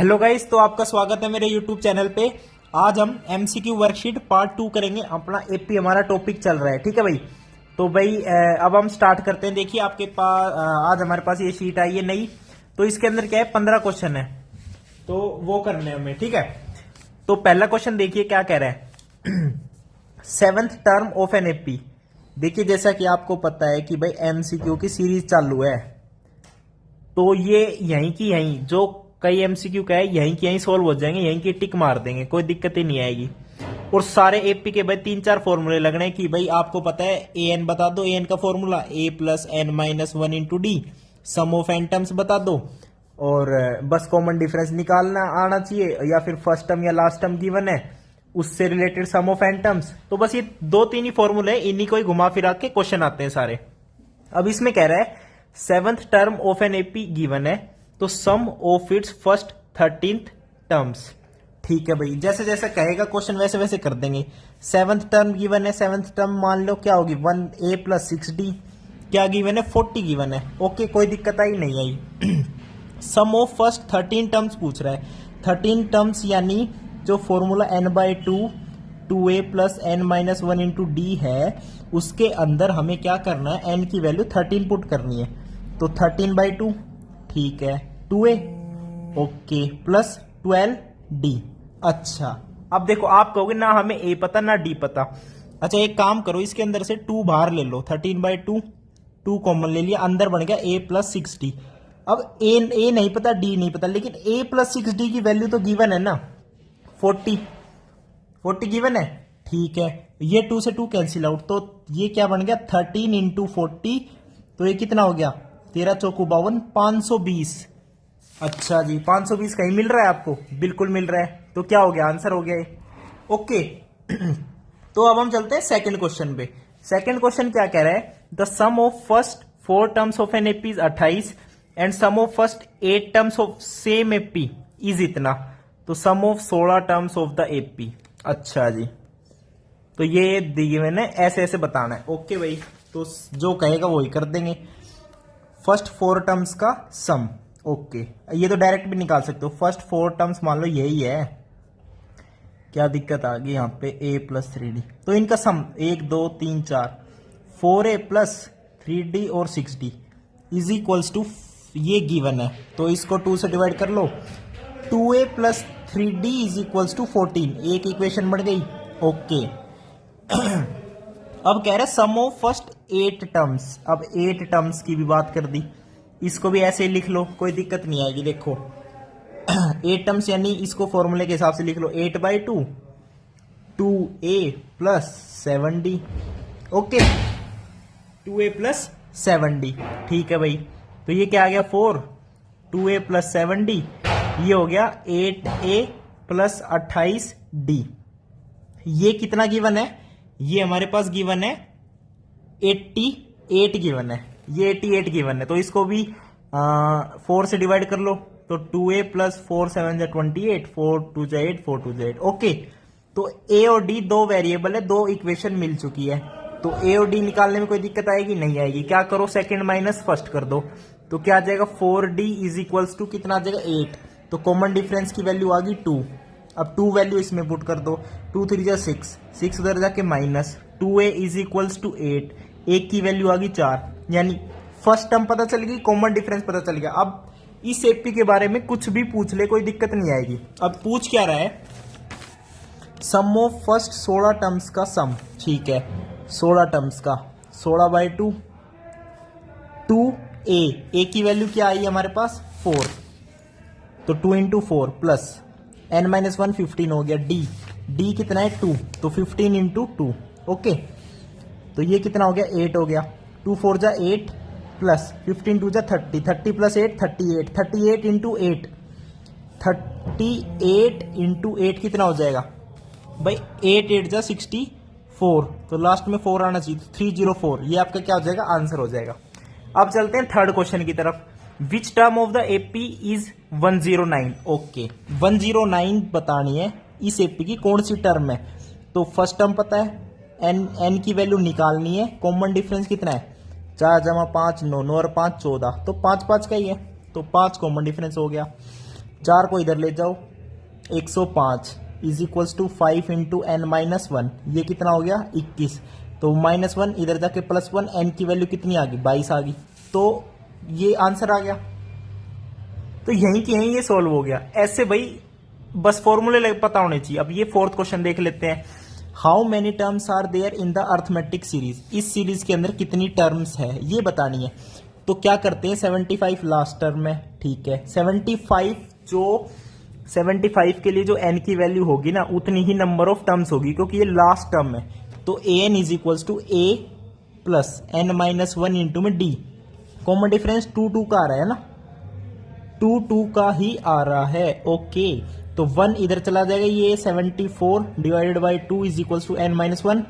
Hello guys, तो आपका स्वागत है मेरे यूट्यूब चैनल पे। आज हम एमसीक्यू वर्कशीट पार्ट 2 करेंगे। अपना एपी हमारा टॉपिक चल रहा है, ठीक है भाई। तो भाई अब हम स्टार्ट करते हैं। देखिए आपके पास आज हमारे पास ये शीट आई है नई। तो इसके अंदर क्या है, 15 क्वेश्चन है, तो वो करने हमें, ठीक है। तो पहला क्वेश्चन देखिए क्या कह रहा है। Seventh term of an AP. देखिए जैसा कि आपको पता है कि भाई एमसीक्यू की सीरीज चालू है, तो ये यहीं की यहीं जो कई एमसीक्यू का है यहीं की यहीं सोल्व हो जाएंगे, यहीं की टिक मार देंगे, कोई दिक्कत ही नहीं आएगी। और सारे एपी के भाई 3-4 फॉर्मूले लगने कि भाई आपको पता है ए एन बता दो, ए एन का formula A plus N minus one into D, sum of N terms बता दो, और बस कॉमन डिफरेंस निकालना आना चाहिए, या फिर फर्स्ट टर्म या लास्ट टर्म गिवन है उससे related sum of N terms. तो बस ये 2-3 ही फॉर्मूले, इन्हीं को ही घुमा फिरा के क्वेश्चन आते हैं सारे। अब इसमें कह रहा है seventh term of an AP given है, तो sum of its first 13th terms. ठीक है भाई, जैसे जैसे कहेगा क्वेश्चन वैसे वैसे कर देंगे। सेवंथ टर्म गिवन है, सेवंथ टर्म मान लो क्या होगी 1a प्लस 6d, क्या गिवन है 40 गिवन है। ओके, कोई दिक्कत आई नहीं आई। सम ऑफ फर्स्ट 13 टर्म्स पूछ रहा है। 13 टर्म्स यानी जो formula n/2 2a plus N minus one into D है, उसके अंदर हमें क्या करना है, n की वैल्यू 13 पुट करनी है। तो 13/2, ठीक है, 2a ओके प्लस 12d। अच्छा, अब देखो आप कहोगे ना हमें a पता ना d पता। अच्छा एक काम करो, इसके अंदर से 2 बाहर ले लो, 13/2 2 कॉमन ले लिया, अंदर बन गया a प्लस 6d। अब a नहीं पता, d नहीं पता, लेकिन a प्लस 6d की वैल्यू तो गिवन है ना, 40 गिवन है, ठीक है। ये 2 से 2 कैंसिल आउट, तो ये क्या बन गया 13 इंटू 40, तो ये कितना हो गया 13 चौको 52, 520। अच्छा जी, 520 कहीं मिल रहा है आपको? बिल्कुल मिल रहा है। तो क्या हो गया, आंसर हो गया ये। ओके। तो अब हम चलते हैं सेकंड क्वेश्चन पे। सेकंड क्वेश्चन क्या कह रहा है, the sum of first 4 terms of an AP is 28 and sum of first 8 terms of same AP is इतना। तो sum of 16 terms of the AP. अच्छा जी, तो ये दिए मैंने ऐसे ऐसे बताना है। ओके भाई, तो जो कहेगा वही कर देंगे। फर्स्ट 4 टर्म्स का सम, ओके, ये तो डायरेक्ट भी निकाल सकते हो। फर्स्ट 4 टर्म्स मान लो यही है, क्या दिक्कत आ गई यहाँ पे, a प्लस 3d, तो इनका सम 1 2 3 4 4a प्लस 3d और 6d इज इक्वल्स टू, ये गिवन है तो इसको 2 से डिवाइड कर लो, 2a plus 3d is equals to 14। एक इक्वेशन बढ़ गई। ओके। अब कह रहे सम ऑफ फर्स्ट 8 टर्म्स। अब 8 टर्म्स की भी बात कर दी, इसको भी ऐसे ही लिख लो, कोई दिक्कत नहीं आएगी। देखो 8 टर्म्स यानी इसको फॉर्मूले के हिसाब से लिख लो, 8/2 2a plus 7d। Okay, 2a plus 7d, ठीक है भाई। तो ये क्या आ गया 4, 2a प्लस 7d, ये हो गया 8a प्लस 28d। ये कितना गिवन है, ये हमारे पास गिवन है 88 गिवन है, ये 88 गिवन है। तो इसको भी 4 से डिवाइड कर लो, तो 2a प्लस 4 7 जा 28, 4 2 जा 8, 4 2 जा 8। ओके, तो a और d दो वेरिएबल है, 2 इक्वेशन मिल चुकी है। तो a और d निकालने में कोई दिक्कत आएगी नहीं आएगी। क्या करो, सेकंड माइनस फर्स्ट कर दो, तो क्या आ जाएगा 4d इज इक्वल्स टू कितना आ जाएगा 8। तो कॉमन डिफरेंस की वैल्यू आ गई 2। अब 2 वैल्यू इसमें पुट कर दो, 2 3 जा 6 उधर जाके minus 2a is equals to 8, एक की वैल्यू आ गई 4, यानी फर्स्ट टर्म पता चल गई, कॉमन डिफरेंस पता चल गया। अब इस एपी के बारे में कुछ भी पूछ ले, कोई दिक्कत नहीं आएगी। अब पूछ क्या रहा है, सम ऑफ फर्स्ट 16 टर्म्स का सम, ठीक है, 16 टर्म्स का 16/2 2a की वैल्यू क्या आई हमारे पास 4, तो 2 इंटू 4 प्लस n माइनस 1 15 हो गया, d कितना है 2, तो 15 इंटू 2। ओके, तो ये कितना हो गया 8 हो गया, 2 4 जा 8 प्लस 15 2 जा 30, 30 प्लस 8 38, 38 इंटू 8, 38 इंटू 8 कितना हो जाएगा भाई, 8 8 जा 64, तो लास्ट में 4 आना चाहिए, 304, ये आपका क्या हो जाएगा, आंसर हो जाएगा। अब चलते हैं थर्ड क्वेश्चन की तरफ। Which term of the AP is 109। Okay, 109 बतानी है इस एपी की कौन सी टर्म है। तो फर्स्ट टर्म पता है, एन की वैल्यू निकालनी है, कॉमन डिफरेंस कितना है 4 जमा 5 9, 9 और 5 14, तो 5 5 का ही है, तो 5 कॉमन डिफरेंस हो गया। 4 को इधर ले जाओ, 105 is equals to 5 into N minus 1, ये कितना हो गया 21। तो -1 इधर जाके +1, एन की वैल्यू कितनी आ गई 22 आ गई। तो ये आंसर आ गया। तो यहीं की यहीं ये सॉल्व हो गया। ऐसे भाई बस फॉर्मूले पता होने चाहिए। अब ये 4th क्वेश्चन देख लेते हैं। How many terms are there in the arithmetic series, इस सीरीज के अंदर कितनी टर्म्स है ये बतानी है। तो क्या करते हैं, 75 लास्ट टर्म है, ठीक है। 75 के लिए जो n की वैल्यू होगी ना उतनी ही नंबर ऑफ टर्म्स होगी, क्योंकि ये लास्ट टर्म है। तो an is equals to a plus n minus 1 into में d। कॉमन डिफरेंस 2 का आ रहा है ना, 2 का ही आ रहा है। ओके, तो 1 इधर चला जाएगा, ये 74 divided by 2 is equals to n minus 1।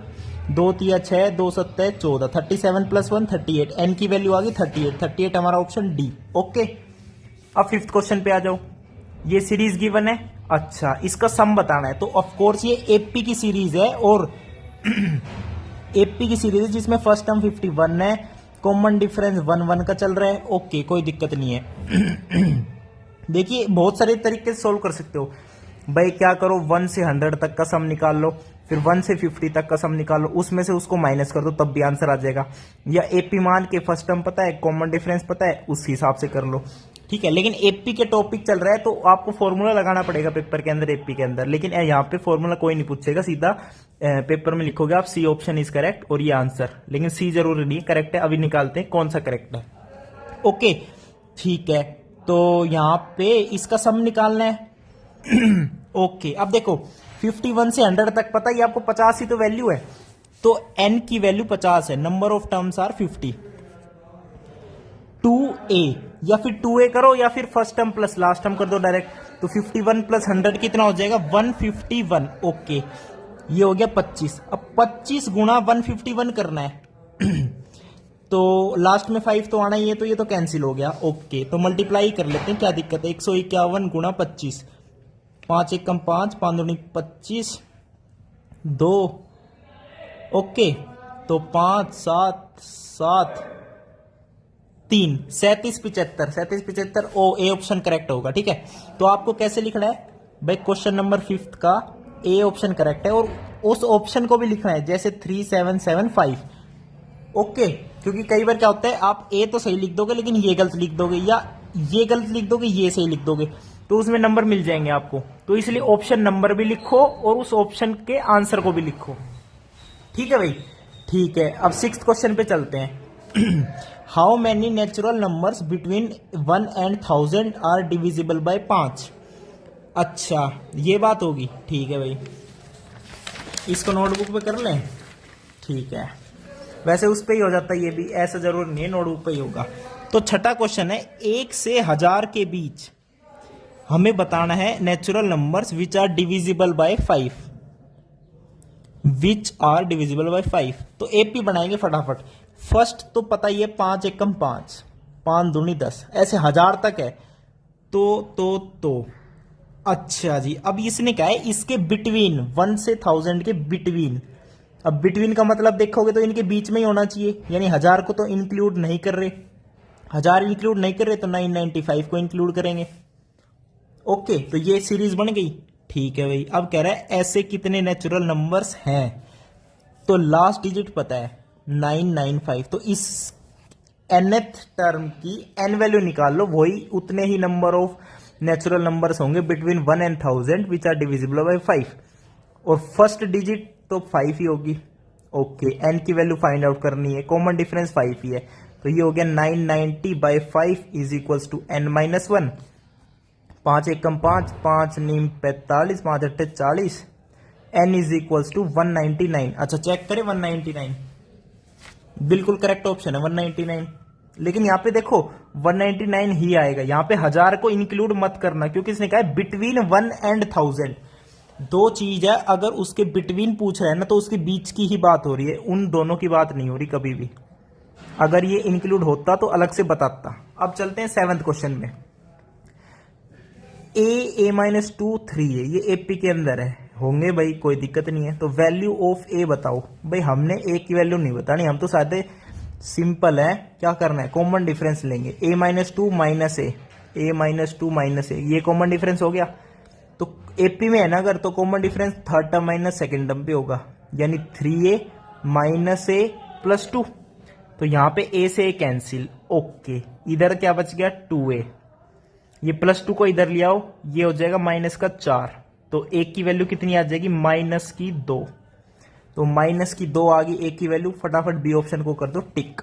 2 3 6, 2 7 14, 37 प्लस 1 38, n की वैल्यू आ गई 38 हमारा ऑप्शन डी। ओके, अब 5th क्वेश्चन पे आ जाओ। ये सीरीज गिवन है, अच्छा इसका सम बताना है। तो ऑफ कोर्स ये एपी की सीरीज है, और एपी की सीरीज है जिसमें फर्स्ट टर्म 51 है, कॉमन डिफरेंस 1 का चल रहा है। ओके, कोई दिक्कत नहीं है। देखिए बहुत सारे तरीके से सोल्व कर सकते हो भाई। क्या करो, 1 से 100 तक का सम निकाल लो, फिर 1 से 50 तक का सम निकाल लो, उसमें से उसको माइनस कर दो, तब भी आंसर आ जाएगा। या एपी मान के फर्स्ट टर्म पता है, कॉमन डिफरेंस पता है, उस हिसाब से कर लो, ठीक है। लेकिन एपी के टॉपिक चल रहा है तो आपको फॉर्मूला लगाना पड़ेगा पेपर के अंदर, एपी के अंदर। लेकिन यहाँ पे फॉर्मूला कोई नहीं पूछेगा, सीधा पेपर में लिखोगे आप सी ऑप्शन इज करेक्ट और ये आंसर। लेकिन सी जरूरी नहीं करेक्ट है, अभी निकालते हैं कौन सा करेक्ट है। ओके ठीक है, तो यहाँ पे इसका सम निकालना है। ओके, अब देखो 51 से 100 तक पता है आपको 50 ही तो वैल्यू है, तो n की वैल्यू 50 है, number of terms are 50। 2a या फिर 2a करो या फिर first term plus last term कर दो डायरेक्ट। तो 51 प्लस 100 कितना हो जाएगा 151। ओके, ये हो गया 25। अब 25 गुणा 151 करना है। तो लास्ट में 5 तो आना ही है, तो ये तो कैंसिल हो गया। ओके, तो मल्टीप्लाई कर लेते हैं, क्या दिक्कत है। 151 गुणा 25, 5 1 कम 5, 5 दूनी 25, 2। ओके, तो 5 7 7 3 37 75 ओ ए ऑप्शन करेक्ट होगा, ठीक है। तो आपको कैसे लिखना है भाई, क्वेश्चन नंबर 5 का ए ऑप्शन करेक्ट है, और उस ऑप्शन को भी लिखना है जैसे 3775। ओके, क्योंकि कई बार क्या होता है आप ए तो सही लिख दोगे लेकिन ये गलत लिख दोगे, या ये गलत लिख दोगे ये सही लिख दोगे, तो उसमें नंबर मिल जाएंगे आपको। तो इसलिए ऑप्शन नंबर भी लिखो और उस ऑप्शन के आंसर को भी लिखो, ठीक है भाई। ठीक है, अब 6th क्वेश्चन पे चलते हैं। How many natural numbers between 1 and 1000 are divisible by 5। अच्छा ये बात होगी, ठीक है भाई, इसको नोटबुक पे कर लें, ठीक है। वैसे उस पे ही हो जाता है, ये भी ऐसा जरूर नहीं है, नोटबुक पे ही होगा। तो 6ठा क्वेश्चन है, 1 से 1000 के बीच हमें बताना है natural numbers which are divisible by 5, which are divisible by 5। तो एपी बनाएंगे फटाफट। फर्स्ट तो पता ही है 5 1 कम 5, 5 दूनी 10, ऐसे 1000 तक है। तो अच्छा जी, अब इसने क्या है, इसके बिटवीन 1 से 1000 के बिटवीन। अब बिटवीन का मतलब देखोगे तो इनके बीच में ही होना चाहिए, यानी 1000 को तो इंक्लूड नहीं कर रहे, 1000 इंक्लूड नहीं कर रहे तो 995 को इंक्लूड करेंगे। ओके, तो ये सीरीज बन गई, ठीक है भाई। अब कह रहा है ऐसे कितने नेचुरल नंबर्स हैं, तो लास्ट डिजिट पता है 995। तो इस nth टर्म की n वैल्यू निकाल लो, वही उतने ही नंबर ऑफ नेचुरल नंबर्स होंगे between 1 and 1000 which are divisible by 5, और फर्स्ट डिजिट तो 5 ही होगी। ओके, n की वैल्यू फाइंड आउट करनी है, कॉमन डिफरेंस 5 ही है, तो ये हो गया 990 by 5 is equals to n minus 1। 5 1 कम 5, 5 नीम 45, 5 8 40, n इज इक्वल्स टू 199। अच्छा चेक करें, 199 बिल्कुल करेक्ट ऑप्शन है, 199। लेकिन यहाँ पे देखो 199 ही आएगा, यहाँ पे 1000 को इंक्लूड मत करना, क्योंकि इसने कहा है बिटवीन 1 and 1000। दो चीज है, अगर उसके बिटवीन पूछ रहा है ना तो उसके बीच की ही बात हो रही है, उन दोनों की बात नहीं हो रही कभी भी। अगर ये इंक्लूड होता तो अलग से बताता। अब चलते हैं 7th क्वेश्चन में। a माइनस 2 3 है, ये एपी के अंदर है, होंगे भाई कोई दिक्कत नहीं है। तो वैल्यू ऑफ ए बताओ भाई, हमने ए की वैल्यू नहीं बतानी, हम तो सादे सिंपल है, क्या करना है कॉमन डिफरेंस लेंगे। a minus 2 minus A, a minus 2 minus a, ये कॉमन डिफरेंस हो गया। तो एपी में है ना अगर, तो common difference third term minus second term पे होगा, यानी 3a माइनस a प्लस 2। तो यहाँ पे a से a कैंसिल, ओके। इधर क्या बच गया 2a, ये प्लस 2 को इधर ले आओ, ये हो जाएगा माइनस का 4। तो a की वैल्यू कितनी आ जाएगी, माइनस की 2। तो माइनस की 2 आ गई a की वैल्यू, फटाफट बी ऑप्शन को कर दो टिक।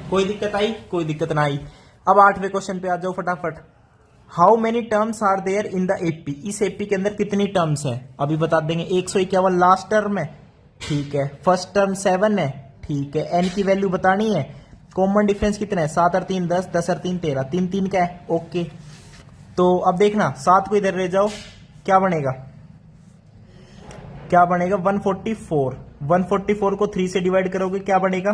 कोई दिक्कत आई? कोई दिक्कत ना आई। अब 8वें क्वेश्चन पे आ जाओ फटाफट। How many terms are there in the AP, इस एपी के अंदर कितनी टर्म्स है अभी बता देंगे। 151 लास्ट टर्म है, ठीक है। फर्स्ट टर्म 7 है, ठीक है। एन की वैल्यू बतानी है। कॉमन डिफरेंस कितना है, 7 और 3 10, 10 और 3 13, 3 3 क्या है, ओके। तो अब देखना 7 को इधर ले जाओ, क्या बनेगा, क्या बनेगा 144। 144 को 3 से डिवाइड करोगे क्या बनेगा,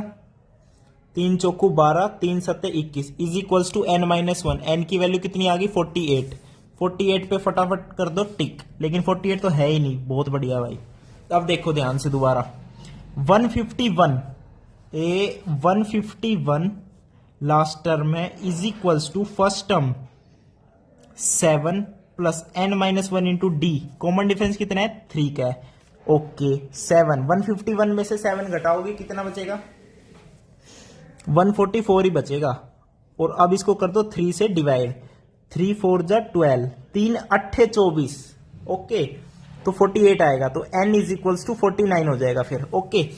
3 चौकू 12, 3 सत्ते 21 is equals to n minus 1। N की वैल्यू कितनी आ गई 48। 48 पे फटाफट कर दो टिक, लेकिन 48 तो है ही नहीं। बहुत बढ़िया भाई। अब देखो ध्यान से दोबारा, 151 151 लास्ट टर्म है is equals to first term 7 plus n minus 1 into D. Common difference कितना है 3 का है, ओके। 7 151 में से 7 घटाओगे कितना बचेगा, 144 ही बचेगा। और अब इसको कर दो 3 से डिवाइड, 3 4 जा 12, 3 8 24, ओके। तो 48 आएगा, तो n इज इक्वल्स टू 49 हो जाएगा फिर, ओके।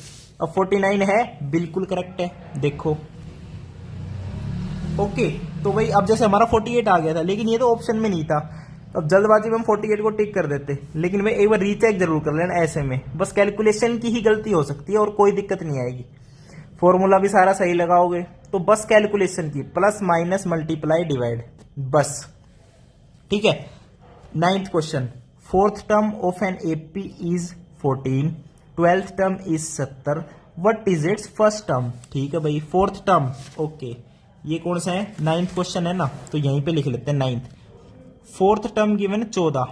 अब 49 है, बिल्कुल करेक्ट है, देखो, ओके। तो भाई अब जैसे हमारा 48 आ गया था, लेकिन ये तो ऑप्शन में नहीं था। अब जल्दबाजी में हम 48 को टिक कर देते, लेकिन भाई एक बार रीचेक जरूर कर लेना ऐसे में। बस कैलकुलेशन की ही गलती हो सकती है और कोई दिक्कत नहीं आएगी। फॉर्मूला भी सारा सही लगाओगे, तो बस कैलकुलेशन की प्लस माइनस मल्टीप्लाई डिवाइड, बस, ठीक है। 9th question, fourth term of an AP is 14, 12th term is 70, what is it's first term. ठीक है भाई, फोर्थ टर्म, ओके। ये कौन सा है, 9th क्वेश्चन है ना, तो यहीं पे लिख लेते हैं 9th। Fourth term given 14,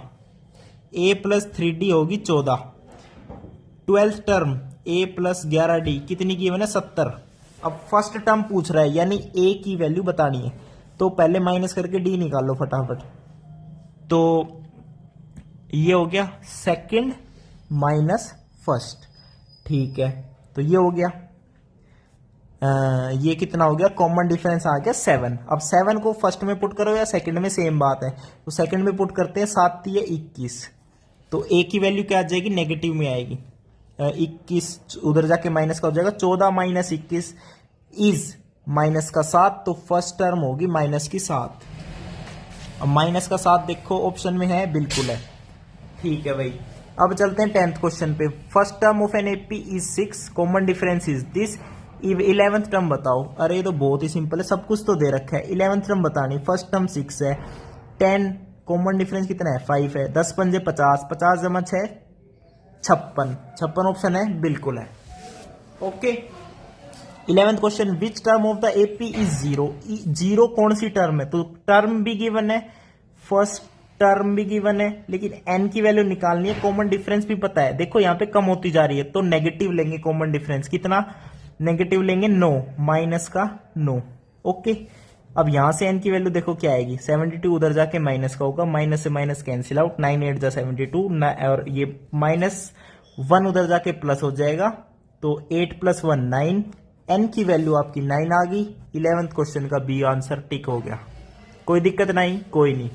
a plus 3d होगी 14। 12th term a plus 11d कितनी गिवन है 70। अब फर्स्ट टर्म पूछ रहा है, यानी a की वैल्यू बतानी है, तो पहले माइनस करके d निकाल लो फटाफट। तो ये हो गया सेकंड माइनस फर्स्ट, ठीक है। तो ये हो गया, ये कितना हो गया, कॉमन डिफरेंस आ गया 7। अब 7 को फर्स्ट में पुट करो या सेकंड में, सेम बात है। तो सेकंड में पुट करते हैं, 7 3 21। तो a की वैल्यू क्या आ जाएगी, नेगेटिव में आएगी। 21 उधर जाके माइनस का हो जाएगा, 14 माइनस 21 इज माइनस का 7। तो फर्स्ट टर्म होगी माइनस की 7। अब माइनस का 7 देखो ऑप्शन में है, बिल्कुल है, ठीक है भाई। अब चलते हैं 10th क्वेश्चन पे। First term of an AP is 6, common difference is this. 11th term बताओ। अरे ये तो बहुत ही सिंपल है, सब कुछ तो दे रखा है। 11th टर्म बतानी, फर्स्ट टर्म 6 है, 10 कॉमन डिफरेंस कितना है 5 है, 10 पंजे 50, 50 जमा 6 56, 56 ऑप्शन है, बिल्कुल है, okay. 11th question, which term of the AP is 0। 0 कौन सी टर्म है, तो टर्म भी गिवन है, फर्स्ट टर्म भी गिवन है, लेकिन n की वैल्यू निकालनी है। कॉमन डिफरेंस भी पता है, देखो यहाँ पे कम होती जा रही है, तो नेगेटिव लेंगे कॉमन डिफरेंस, कितना नेगेटिव लेंगे 9, माइनस का 9, ओके। अब यहां से n की वैल्यू देखो क्या आएगी, 72 उधर जाके माइनस का होगा, माइनस से माइनस कैंसिल आउट, 9 8 जा 72, और ये माइनस 1 उधर जाके प्लस हो जाएगा, तो 8 + 1 9, n की वैल्यू आपकी 9 आ गई। 11th क्वेश्चन का बी आंसर टिक हो गया, कोई दिक्कत नहीं, कोई नहीं।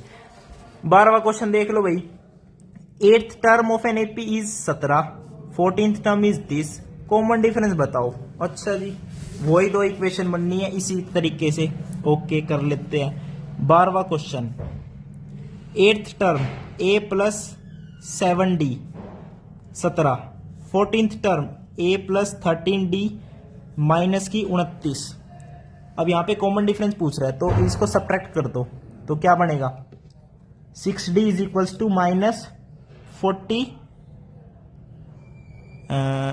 12वां क्वेश्चन देख लो भाई। 8th term of an AP is 17, 14th term is this, common difference बताओ। अच्छा जी, वही दो इक्वेशन बननी है इसी तरीके से, ओके कर लेते हैं। 12वां question, 8th term a plus 7d 17, 14th term a plus 13d minus की 29। अब यहां पे कॉमन डिफरेंस पूछ रहा है, तो इसको सब्ट्रैक्ट कर दो, तो क्या बनेगा 6d is equals to minus 40,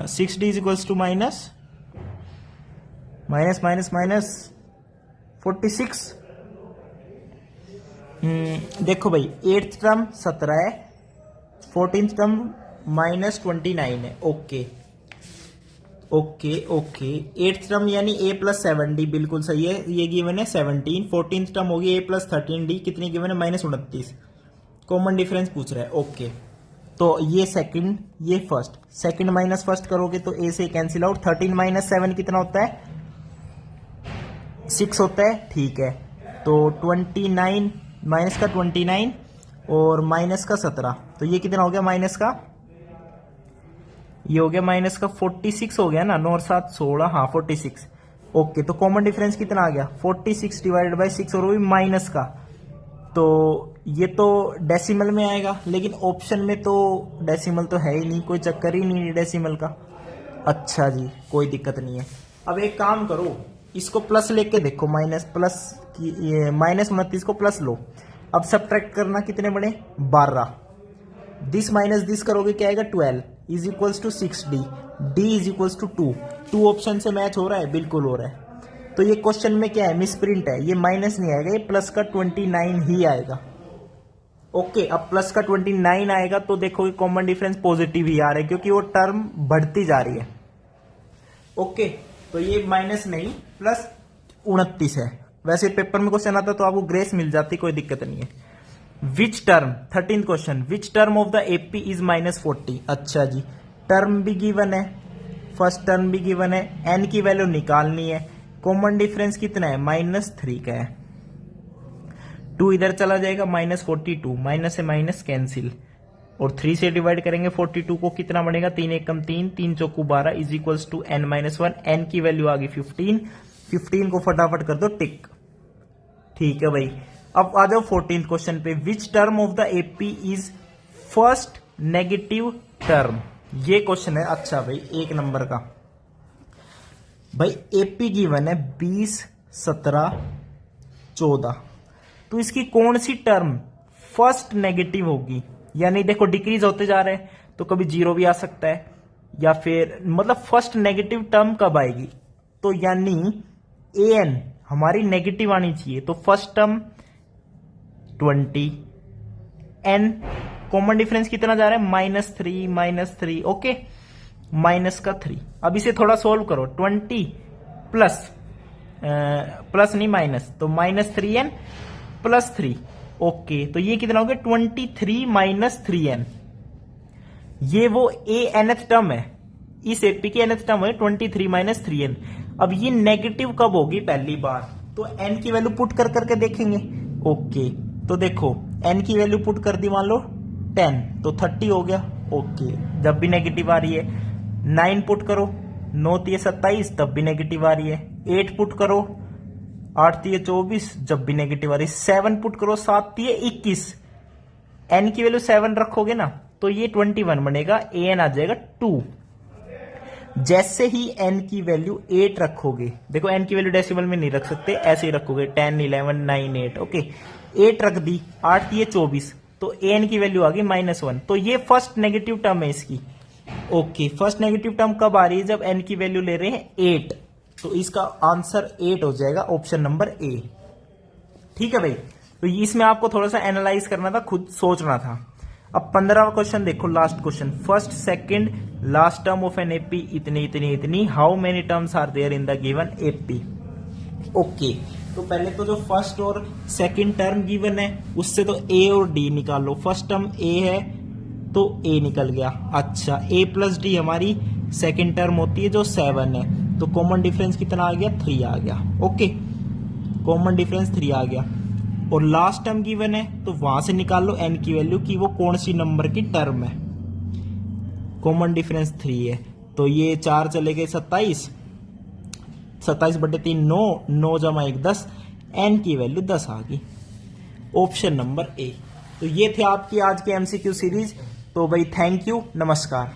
6d is equals to minus minus minus minus 46। देखो भाई 8th टर्म 17 है, 14th टर्म माइनस 29 है, okay. Okay okay, 8th term यानी a प्लस 7d, बिल्कुल सही है, ये गिवन है 17। 14th टर्म होगी a प्लस 13d, कितनी गिवन है -29। कॉमन डिफरेंस पूछ रहा है। ओके, तो ये सेकंड, ये फर्स्ट, सेकंड माइनस फर्स्ट करोगे तो a से कैंसिल आउट। 13 माइनस 7 कितना होता है? 6 होता है, ठीक है। तो 29 माइनस का 29 और माइनस का 17, तो ये कितना हो गया माइनस का? ये हो गया माइनस का 46 हो गया ना, 9 और 7 16, हाँ 46। ओके, तो कॉमन डिफरेंस कितना आ गया? 46 डिवाइडेड बाई 6 और वो भी माइनस का। तो ये तो डेसिमल में आएगा, लेकिन ऑप्शन में तो डेसिमल तो है ही नहीं, कोई चक्कर ही नहीं डेसिमल का। अच्छा जी, कोई दिक्कत नहीं है। अब एक काम करो, इसको प्लस लेके देखो, माइनस प्लस की, ये -29 को प्लस लो। अब सब्ट्रैक्ट करना, कितने बने? 12। दिस माइनस दिस करोगे क्या आएगा? 12 is equals to 6d, d is equals to 2। 2 option से मैच हो रहा है, बिल्कुल हो रहा है। तो ये क्वेश्चन में क्या है? मिसप्रिंट है, ये माइनस नहीं आएगा, ये प्लस का 29 ही आएगा। ओके, अब प्लस का 29 आएगा तो देखोगे कॉमन डिफरेंस पॉजिटिव ही आ रहा है, क्योंकि वो टर्म बढ़ती जा रही है। ओके, तो ये माइनस नहीं, प्लस 29 है। वैसे पेपर में क्वेश्चन आता तो आपको ग्रेस मिल जाती, कोई दिक्कत नहीं है। Which term, 13th question, which term of the AP is -40। अच्छा जी, टर्म भी गिवन है, फर्स्ट टर्म भी गिवन है, एन की वैल्यू निकालनी है। कॉमन डिफरेंस कितना है? -3 का है। 2 इधर चला जाएगा, -42, माइनस से माइनस कैंसिल, और 3 से डिवाइड करेंगे 42 को, कितना बनेगा? 3 एकम 3, 3 चौकू 12 is equals to n-1। N की वैल्यू आ गई 15। 15 को फटाफट कर दो टिक। ठीक है भाई, अब आ जाओ 14th क्वेश्चन पे। Which term of the AP is first negative term? ये क्वेश्चन है। अच्छा भाई, 1 नंबर का भाई, एपी गिवन है 20, 17, 14, तो इसकी कौन सी टर्म फर्स्ट नेगेटिव होगी? यानी देखो डिक्रीज होते जा रहे हैं, तो कभी 0 भी आ सकता है, या फिर मतलब फर्स्ट नेगेटिव टर्म कब आएगी? तो यानी an हमारी नेगेटिव आनी चाहिए, तो first term 20, n common difference कितना जा रहा है? -3, ओके, माइनस का 3। अब इसे थोड़ा सोल्व करो, 20 प्लस नहीं माइनस, तो -3n + 3। ओके, तो ये कितना हो गया? 23 - 3n। ये वो nth टर्म है, इस एपी की nth टर्म है 23 - 3n। अब ये नेगेटिव कब होगी? पहली बार तो n की वैल्यू पुट कर करके देखेंगे। ओके, तो देखो n की वैल्यू पुट कर दी, मान लो 10, तो 30 हो गया। ओके, जब भी नेगेटिव आ रही है। 9 पुट करो, 9 × 27, तब भी नेगेटिव आ रही है। 8 पुट करो, 8 × 24, जब भी नेगेटिव आ रही है। 7 पुट करो, 7 × 21, n की वैल्यू 7 रखोगे ना, तो ये 21 बनेगा, an आ जाएगा 2। जैसे ही n की वैल्यू 8 रखोगे, देखो n की वैल्यू डेसिमल में नहीं रख सकते, ऐसे ही रखोगे, 10, 11, 9, 8। ओके, 8 रख दी, 8 × 24, तो an की वैल्यू आ गई -1। तो ये फर्स्ट नेगेटिव टर्म है इसकी। ओके, फर्स्ट नेगेटिव टर्म कब आ रही है? जब n की वैल्यू ले रहे हैं 8, तो इसका आंसर 8 हो जाएगा, ऑप्शन नंबर ए। ठीक है भाई, तो इसमें आपको थोड़ा सा एनालाइज करना था, खुद सोचना था। अब 15वां क्वेश्चन देखो, last question. First second last term of an AP इतनी इतनी इतनी, how many terms are there in the given AP? Okay, तो पहले तो जो फर्स्ट और सेकंड टर्म गिवन है उससे तो a और d निकालो। फर्स्ट टर्म a है तो a निकल गया। अच्छा, a + d हमारी सेकंड टर्म होती है जो 7 है, तो कॉमन डिफरेंस कितना आ गया? 3 आ गया। ओके, कॉमन डिफरेंस 3 आ गया। और लास्ट टर्म गिवन है तो वहां से निकाल लो n की वैल्यू की वो कौन सी नंबर की टर्म है। कॉमन डिफरेंस 3 है, तो ये 4 चले गए 27, 27/3 9, 9 × 1 10, n की वैल्यू 10 आ गई, ऑप्शन नंबर ए। तो ये थे आपकी आज के MCQ सीरीज। तो भाई थैंक यू, नमस्कार।